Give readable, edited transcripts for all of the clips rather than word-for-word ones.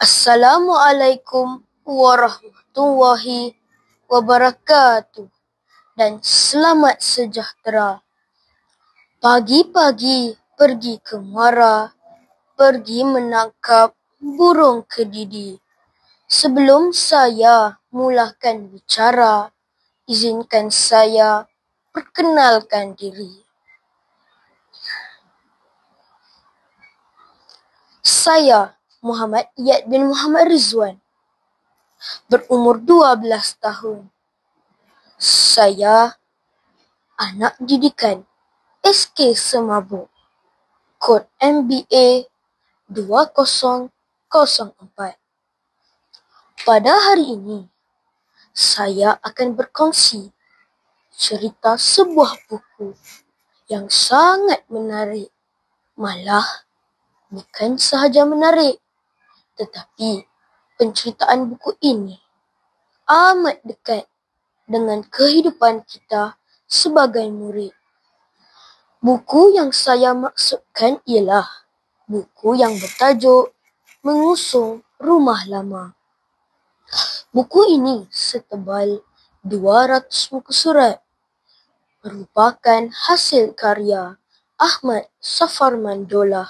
Assalamualaikum warahmatullahi wabarakatuh dan selamat sejahtera. Pagi-pagi pergi ke muara, pergi menangkap burung kedidi. Sebelum saya mulakan bicara, izinkan saya perkenalkan diri. Saya Muhammad Iyad bin Muhammad Rizwan, berumur 12 tahun. Saya anak didikan SK Semabuk, kod MBA 2004. Pada hari ini, saya akan berkongsi cerita sebuah buku yang sangat menarik. Malah, bukan sahaja menarik, tetapi penceritaan buku ini amat dekat dengan kehidupan kita sebagai murid. Buku yang saya maksudkan ialah buku yang bertajuk Mengusung Rumah Lama. Buku ini setebal 200 muka surat, merupakan hasil karya Ahmad Safarman Daulah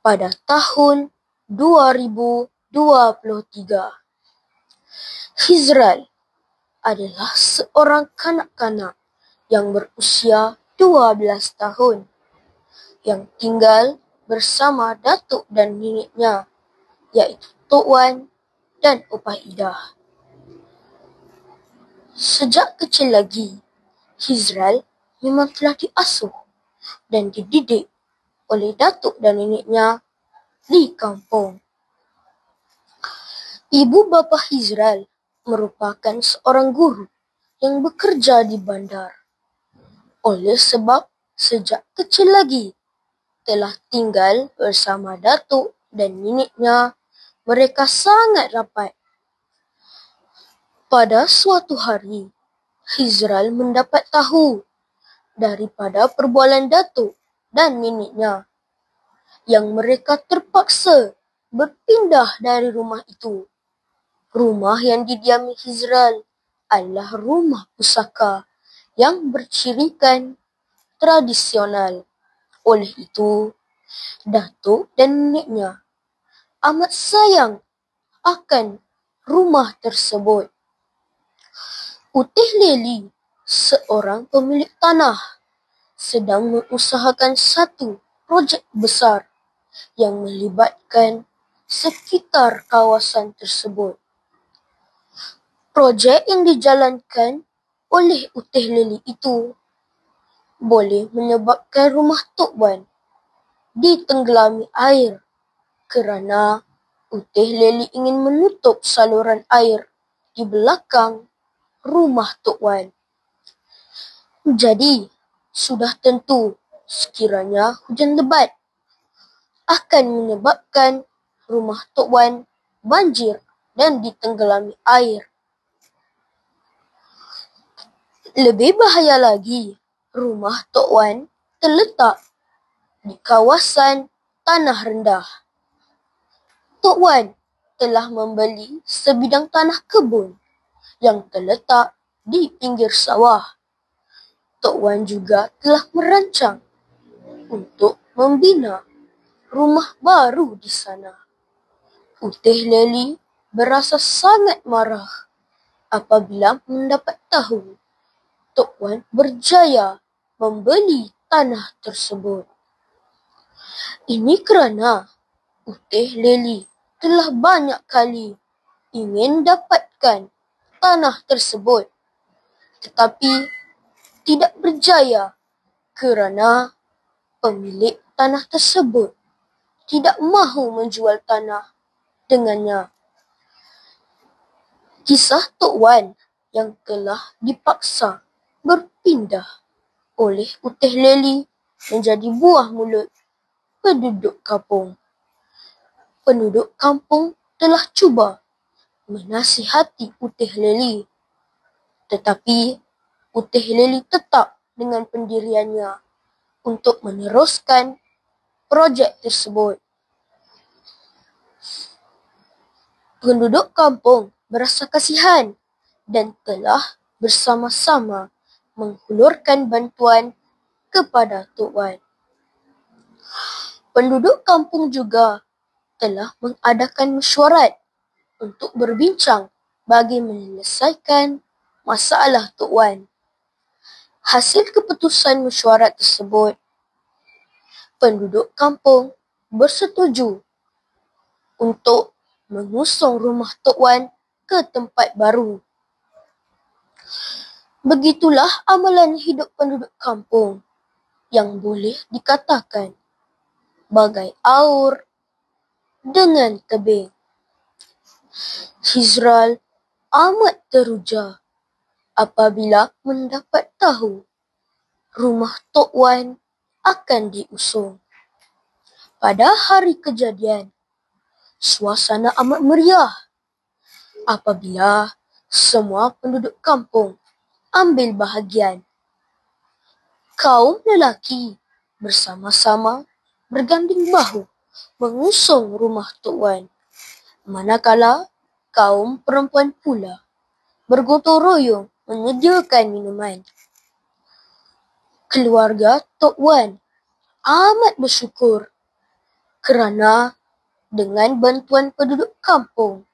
pada tahun 2023. Hizral adalah seorang kanak-kanak yang berusia 12 tahun yang tinggal bersama datuk dan neneknya, iaitu Tok Wan dan Opah Ida. Sejak kecil lagi, Hizral memang telah diasuh dan dididik oleh datuk dan neneknya di kampung. Ibu bapa Hizral merupakan seorang guru yang bekerja di bandar. Oleh sebab sejak kecil lagi telah tinggal bersama datuk dan neneknya, mereka sangat rapat. Pada suatu hari, Hizral mendapat tahu daripada perbualan datuk dan neneknya yang mereka terpaksa berpindah dari rumah itu. Rumah yang didiami Hizral adalah rumah pusaka yang bercirikan tradisional. Oleh itu, datuk dan neneknya amat sayang akan rumah tersebut. Utih Leli, seorang pemilik tanah, sedang mengusahakan satu projek besar yang melibatkan sekitar kawasan tersebut. Projek yang dijalankan oleh Utih Leli itu boleh menyebabkan rumah Tok Wan ditenggelami air kerana Utih Leli ingin menutup saluran air di belakang rumah Tok Wan. Jadi, sudah tentu sekiranya hujan lebat akan menyebabkan rumah Tok Wan banjir dan ditenggelami air. Lebih bahaya lagi, rumah Tok Wan terletak di kawasan tanah rendah. Tok Wan telah membeli sebidang tanah kebun yang terletak di pinggir sawah. Tok Wan juga telah merancang untuk membina rumah baru di sana. Utih Leli berasa sangat marah apabila mendapat tahu Tok Wan berjaya membeli tanah tersebut. Ini kerana Utih Leli telah banyak kali ingin dapatkan tanah tersebut, tetapi tidak berjaya kerana pemilik tanah tersebut tidak mahu menjual tanah dengannya. Kisah Tok Wan yang telah dipaksa berpindah oleh Utih Leli menjadi buah mulut penduduk kampung. Penduduk kampung telah cuba menasihati Utih Leli, tetapi Utih Leli tetap dengan pendiriannya untuk meneruskan projek tersebut. Penduduk kampung berasa kasihan dan telah bersama-sama menghulurkan bantuan kepada Tok Wan. Penduduk kampung juga telah mengadakan mesyuarat untuk berbincang bagi menyelesaikan masalah Tok Wan. Hasil keputusan mesyuarat tersebut, penduduk kampung bersetuju untuk mengusung rumah Tok Wan ke tempat baru. Begitulah amalan hidup penduduk kampung yang boleh dikatakan bagai aur dengan tebing. Hizral amat teruja apabila mendapat tahu rumah Tok Wan akan diusung. Pada hari kejadian, suasana amat meriah apabila semua penduduk kampung ambil bahagian. Kaum lelaki bersama-sama berganding bahu mengusung rumah Tok Wan, manakala kaum perempuan pula bergotong royong menyediakan minuman. Keluarga Tok Wan amat bersyukur kerana dengan bantuan penduduk kampung,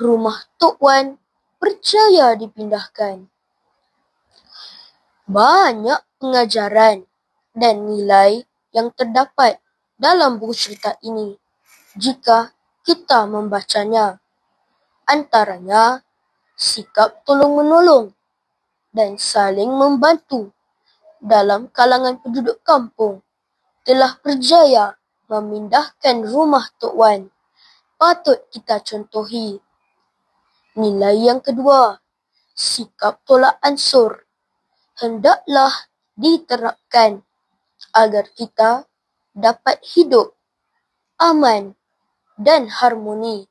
rumah Tok Wan berjaya dipindahkan. Banyak pengajaran dan nilai yang terdapat dalam buku cerita ini jika kita membacanya. Antaranya, sikap tolong-menolong dan saling membantu dalam kalangan penduduk kampung telah berjaya memindahkan rumah Tok Wan. Patut kita contohi. Nilai yang kedua, sikap tolak ansur hendaklah diterapkan agar kita dapat hidup aman dan harmoni.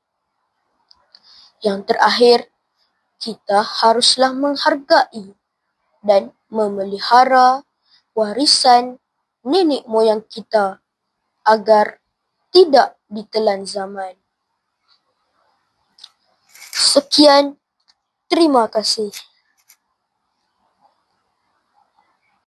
Yang terakhir, kita haruslah menghargai dan memelihara warisan nenek moyang kita agar tidak ditelan zaman. Sekian, terima kasih.